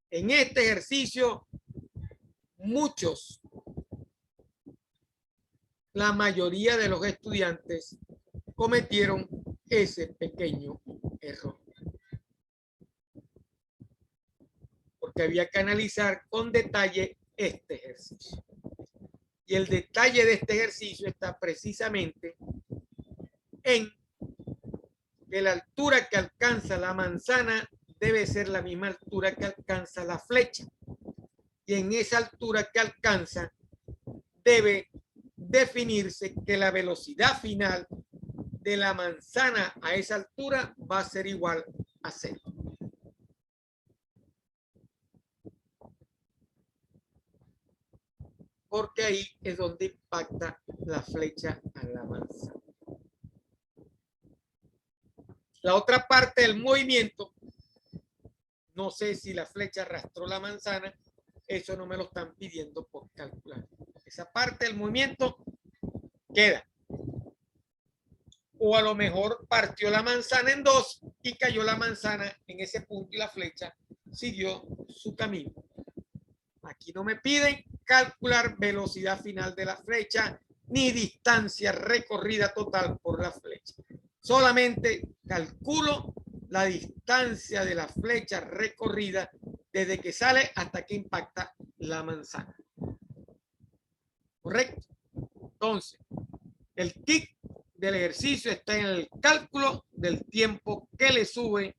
En este ejercicio, la mayoría de los estudiantes cometieron ese pequeño error. Porque había que analizar con detalle este ejercicio. Y el detalle de este ejercicio está precisamente en que la altura que alcanza la manzana debe ser la misma altura que alcanza la flecha. Y en esa altura que alcanza debe definirse que la velocidad final de la manzana a esa altura va a ser igual a 0. Porque ahí es donde impacta la flecha a la manzana. La otra parte del movimiento, no sé si la flecha arrastró la manzana, eso no me lo están pidiendo por calcular. Esa parte del movimiento queda. O a lo mejor partió la manzana en dos y cayó la manzana en ese punto y la flecha siguió su camino. Aquí no me piden calcular velocidad final de la flecha ni distancia recorrida total por la flecha. Solamente calculo la distancia de la flecha recorrida desde que sale hasta que impacta la manzana. ¿Correcto? Entonces, el kick del ejercicio está en el cálculo del tiempo que le sube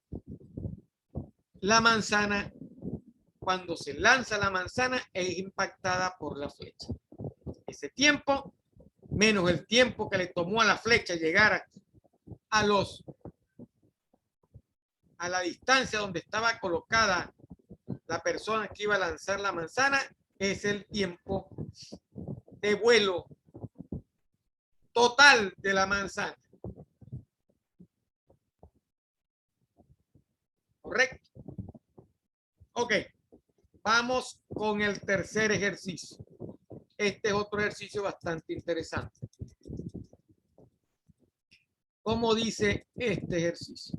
la manzana cuando se lanza la manzana e es impactada por la flecha. Ese tiempo, menos el tiempo que le tomó a la flecha llegar a la distancia donde estaba colocada la persona que iba a lanzar la manzana, es el tiempo de vuelo total de la manzana. ¿Correcto? Ok, vamos con el tercer ejercicio. Este es otro ejercicio bastante interesante. ¿Cómo dice este ejercicio?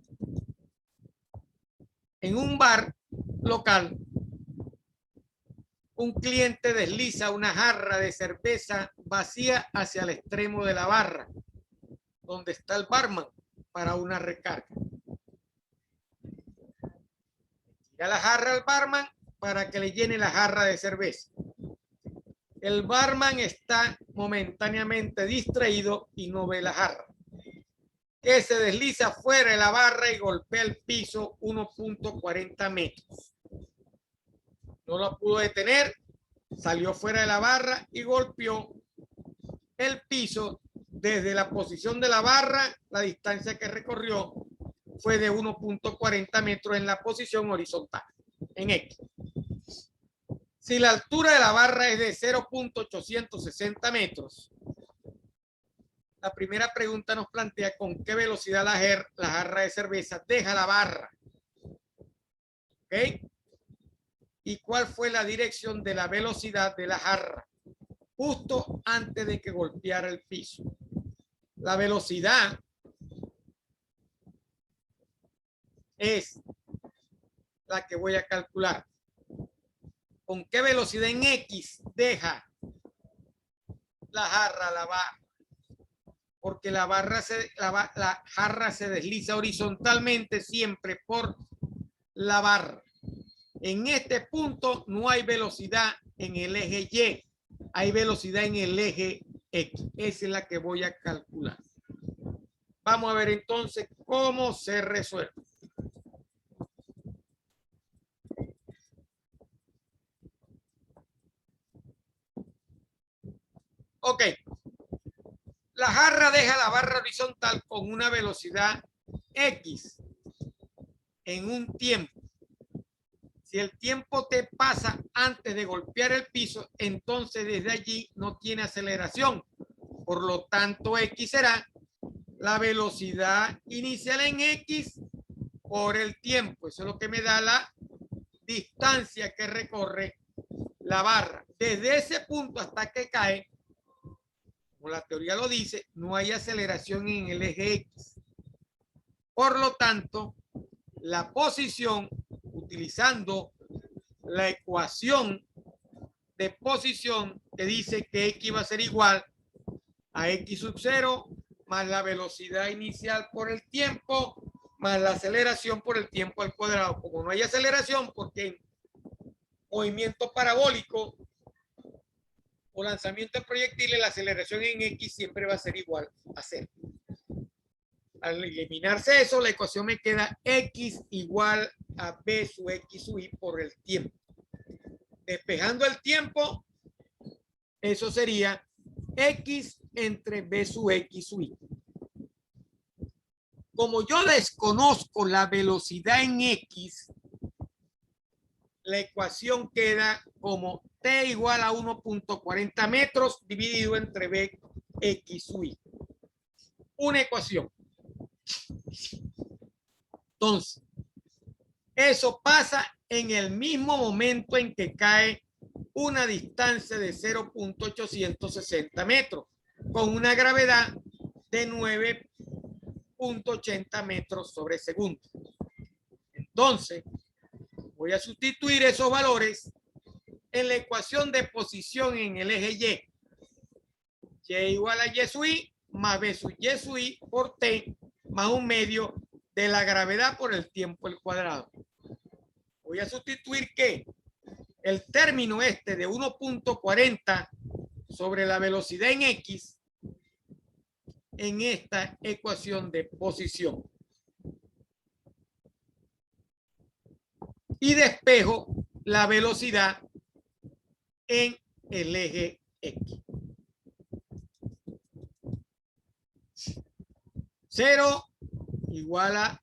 En un bar local, un cliente desliza una jarra de cerveza vacía hacia el extremo de la barra, donde está el barman, para una recarga. Tira la jarra al barman para que le llene la jarra de cerveza. El barman está momentáneamente distraído y no ve la jarra, que se desliza fuera de la barra y golpea el piso 1.40 metros. No lo pudo detener, salió fuera de la barra y golpeó el piso desde la posición de la barra. La distancia que recorrió fue de 1.40 metros en la posición horizontal, en X. Si la altura de la barra es de 0.860 metros, la primera pregunta nos plantea con qué velocidad la jarra de cerveza deja la barra. ¿Ok? ¿Y cuál fue la dirección de la velocidad de la jarra justo antes de que golpeara el piso? La velocidad es la que voy a calcular. ¿Con qué velocidad en X deja la jarra la barra? Porque la jarra se desliza horizontalmente siempre por la barra. En este punto no hay velocidad en el eje Y, hay velocidad en el eje X. Esa es la que voy a calcular. Vamos a ver entonces cómo se resuelve. Ok. La jarra deja la barra horizontal con una velocidad X en un tiempo. Si el tiempo te pasa antes de golpear el piso, entonces desde allí no tiene aceleración. Por lo tanto, X será la velocidad inicial en X por el tiempo. Eso es lo que me da la distancia que recorre la barra. Desde ese punto hasta que cae, como la teoría lo dice, no hay aceleración en el eje X. Por lo tanto, la posición, utilizando la ecuación de posición que dice que X va a ser igual a X sub 0 más la velocidad inicial por el tiempo más la aceleración por el tiempo al cuadrado. Como no hay aceleración, porque en movimiento parabólico o lanzamiento de proyectiles, la aceleración en X siempre va a ser igual a 0. Al eliminarse eso, la ecuación me queda X igual a B sub X sub Y por el tiempo. Despejando el tiempo, eso sería X entre B sub X sub Y. Como yo desconozco la velocidad en X, la ecuación queda como T igual a 1.40 metros dividido entre B X sub Y. Una ecuación. Entonces, eso pasa en el mismo momento en que cae una distancia de 0.860 metros con una gravedad de 9.80 metros sobre segundo. Entonces, voy a sustituir esos valores en la ecuación de posición en el eje Y. Y igual a Y sub I más B sub Y sub I por T más un medio de la gravedad por el tiempo al cuadrado. Voy a sustituir que el término este de 1.40 sobre la velocidad en X en esta ecuación de posición. Y despejo la velocidad en el eje X. 0 igual a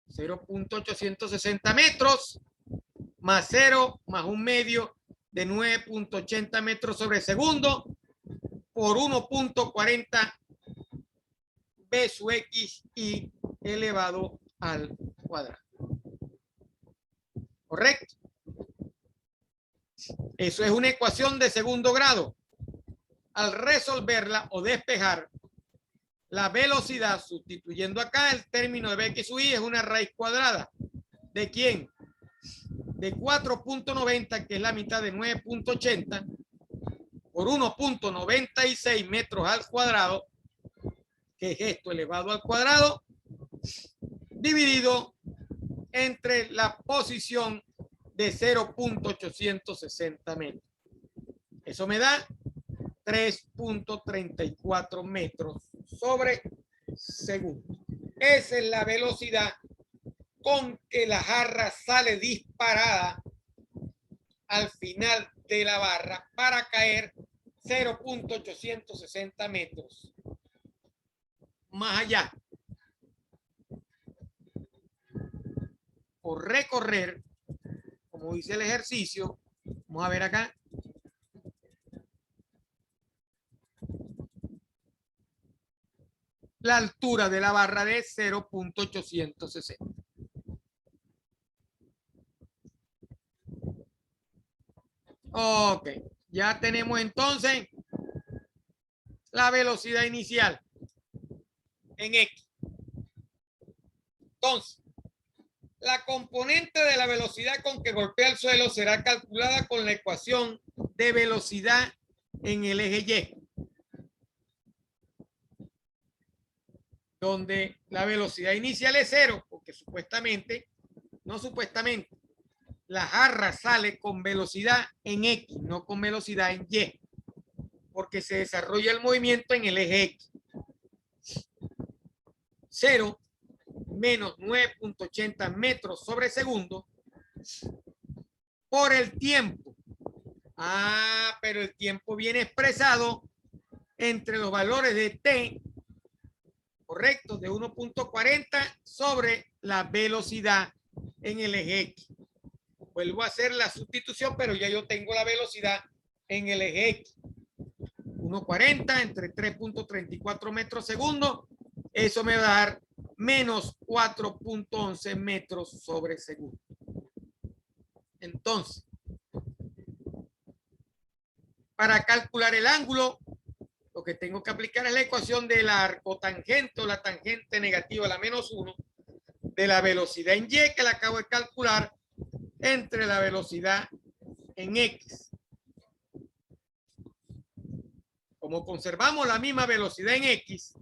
0.860 metros más 0 más un medio de 9.80 metros sobre segundo por 1.40 B sub X y elevado al cuadrado. ¿Correcto? Eso es una ecuación de segundo grado. Al resolverla o despejar la velocidad, sustituyendo acá el término de Bx sub I, es una raíz cuadrada. ¿De quién? De 4.90, que es la mitad de 9.80, por 1.96 metros al cuadrado, que es esto elevado al cuadrado, dividido entre la posición de 0.860 metros. Eso me da 3.34 metros sobre segundo. Esa es la velocidad con que la jarra sale disparada al final de la barra para caer 0.860 metros más allá. Por recorrer, como dice el ejercicio, vamos a ver acá. La altura de la barra de 0.860. Ok, ya tenemos entonces la velocidad inicial en X. Entonces, la componente de la velocidad con que golpea el suelo será calculada con la ecuación de velocidad en el eje Y, donde la velocidad inicial es 0, porque supuestamente, no supuestamente, la jarra sale con velocidad en X, no con velocidad en Y, porque se desarrolla el movimiento en el eje X. 0 menos 9.80 metros sobre segundo por el tiempo. Ah, pero el tiempo viene expresado entre los valores de T, correcto, de 1.40 sobre la velocidad en el eje X. Vuelvo a hacer la sustitución, pero ya yo tengo la velocidad en el eje X. 1.40 entre 3.34 metros segundo. Eso me va a dar menos 4.11 metros sobre segundo. Entonces, para calcular el ángulo, lo que tengo que aplicar es la ecuación del arcotangente o la tangente negativa, la menos 1, de la velocidad en Y, que la acabo de calcular, entre la velocidad en X. Como conservamos la misma velocidad en X,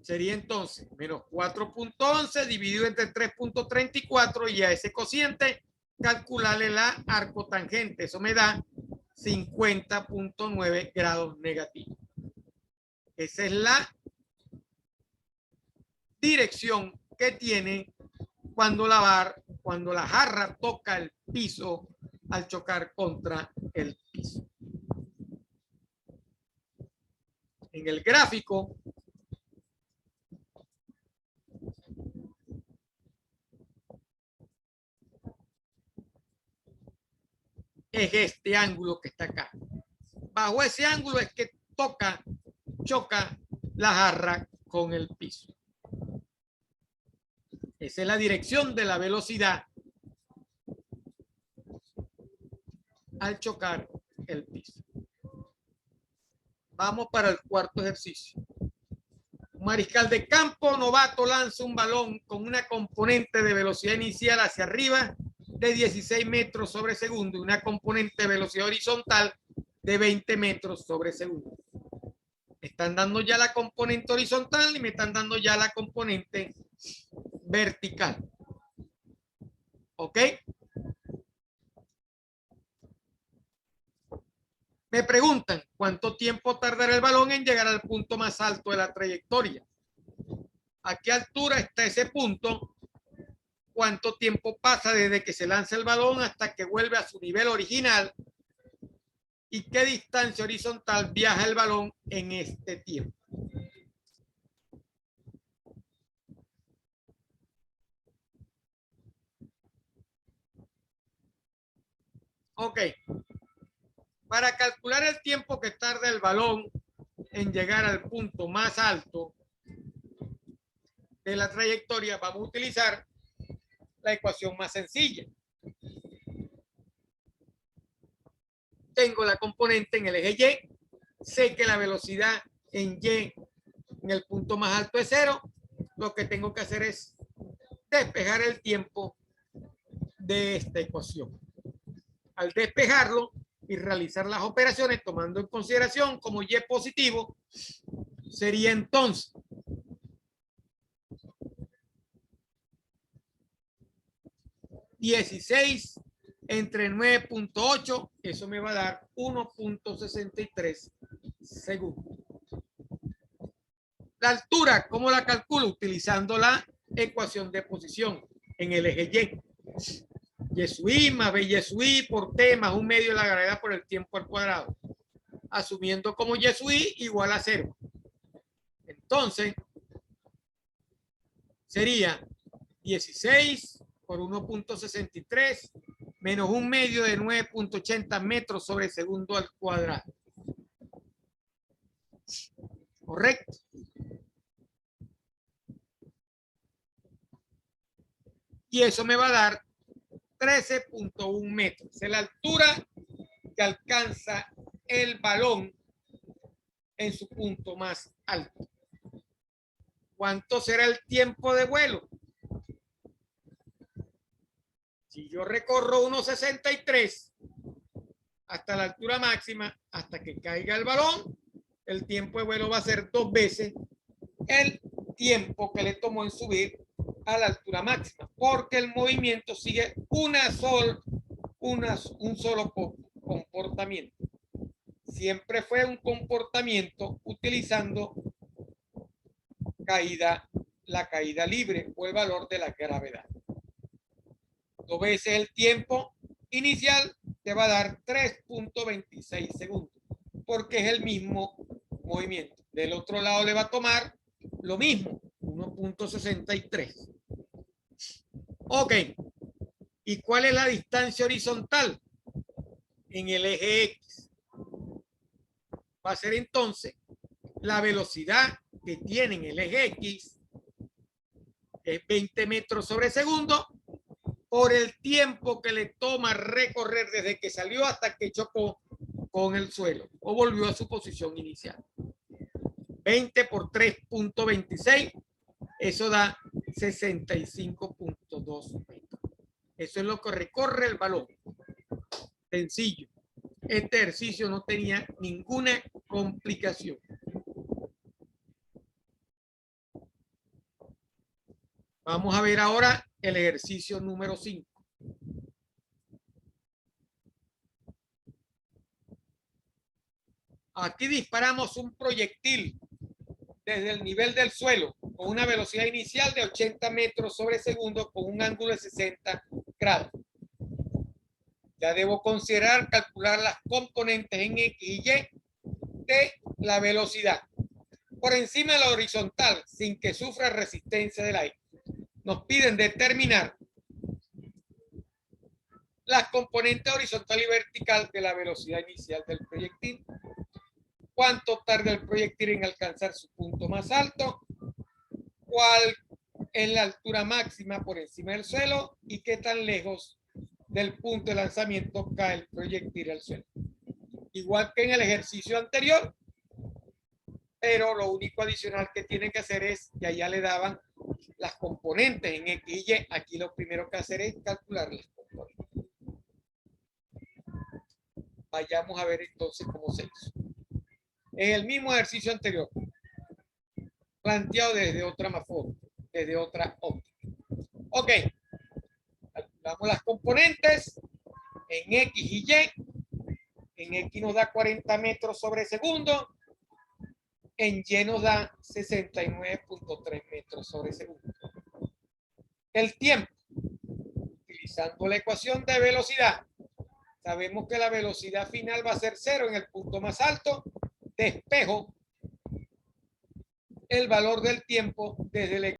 sería entonces menos 4.11 dividido entre 3.34 y a ese cociente calcularle la arcotangente. Eso me da 50.9 grados negativos. Esa es la dirección que tiene cuando la jarra toca el piso al chocar contra el piso. En el gráfico es este ángulo que está acá. Bajo ese ángulo es que choca la jarra con el piso. Esa es la dirección de la velocidad al chocar el piso. Vamos para el cuarto ejercicio. Un mariscal de campo novato lanza un balón con una componente de velocidad inicial hacia arriba de 16 metros sobre segundo y una componente de velocidad horizontal de 20 metros sobre segundo. Me están dando ya la componente horizontal y me están dando ya la componente vertical. ¿Ok? Me preguntan cuánto tiempo tardará el balón en llegar al punto más alto de la trayectoria. ¿A qué altura está ese punto? ¿Cuánto tiempo pasa desde que se lanza el balón hasta que vuelve a su nivel original? ¿Y qué distancia horizontal viaja el balón en este tiempo? Ok. Para calcular el tiempo que tarda el balón en llegar al punto más alto de la trayectoria, vamos a utilizar la ecuación más sencilla. Tengo la componente en el eje Y, sé que la velocidad en Y en el punto más alto es 0, lo que tengo que hacer es despejar el tiempo de esta ecuación. Al despejarlo y realizar las operaciones tomando en consideración como Y positivo, sería entonces (16 entre 9.8), eso me va a dar 1.63 segundos. La altura, ¿cómo la calculo? Utilizando la ecuación de posición en el eje Y. Y sub I más B Y sub I por T más 1 medio de la gravedad por el tiempo al cuadrado. Asumiendo como Y sub I igual a 0. Entonces, sería 16 por 1.63 menos 1 medio de 9.80 metros sobre segundo al cuadrado. ¿Correcto? Y eso me va a dar 13.1 metros. Es la altura que alcanza el balón en su punto más alto. ¿Cuánto será el tiempo de vuelo? Si yo recorro 1.63 hasta la altura máxima, hasta que caiga el balón, el tiempo de vuelo va a ser 2 veces el tiempo que le tomó en subir a la altura máxima, porque el movimiento sigue un solo comportamiento. Siempre fue un comportamiento utilizando la caída libre o el valor de la gravedad. 2 veces el tiempo inicial te va a dar 3.26 segundos, porque es el mismo movimiento. Del otro lado le va a tomar lo mismo, 1.63. Ok. ¿Y cuál es la distancia horizontal? En el eje X. Va a ser entonces la velocidad que tiene en el eje X, es 20 metros sobre segundo, por el tiempo que le toma recorrer desde que salió hasta que chocó con el suelo o volvió a su posición inicial. 20 por 3.26, eso da 65.2 metros. Eso es lo que recorre el balón. Sencillo. Este ejercicio no tenía ninguna complicación. Vamos a ver ahora el ejercicio número 5. Aquí disparamos un proyectil desde el nivel del suelo con una velocidad inicial de 80 metros sobre segundo con un ángulo de 60 grados. Ya debo considerar calcular las componentes en X y Y de la velocidad por encima de la horizontal sin que sufra resistencia del aire. Nos piden determinar las componentes horizontal y vertical de la velocidad inicial del proyectil. ¿Cuánto tarda el proyectil en alcanzar su punto más alto? cuál es la altura máxima por encima del suelo y qué tan lejos del punto de lanzamiento cae el proyectil al suelo. Igual que en el ejercicio anterior, pero lo único adicional que tiene que hacer es, que allá le daban las componentes en X y Y, aquí lo primero que hacer es calcular las componentes. Vayamos a ver entonces cómo se hizo. Es el mismo ejercicio anterior, planteado desde otra forma, desde otra óptica. Ok, calculamos las componentes en X y Y. En X nos da 40 metros sobre segundo, en Y nos da 69.3 metros sobre segundo. El tiempo, utilizando la ecuación de velocidad, sabemos que la velocidad final va a ser 0 en el punto más alto. Despejo el valor del tiempo desde el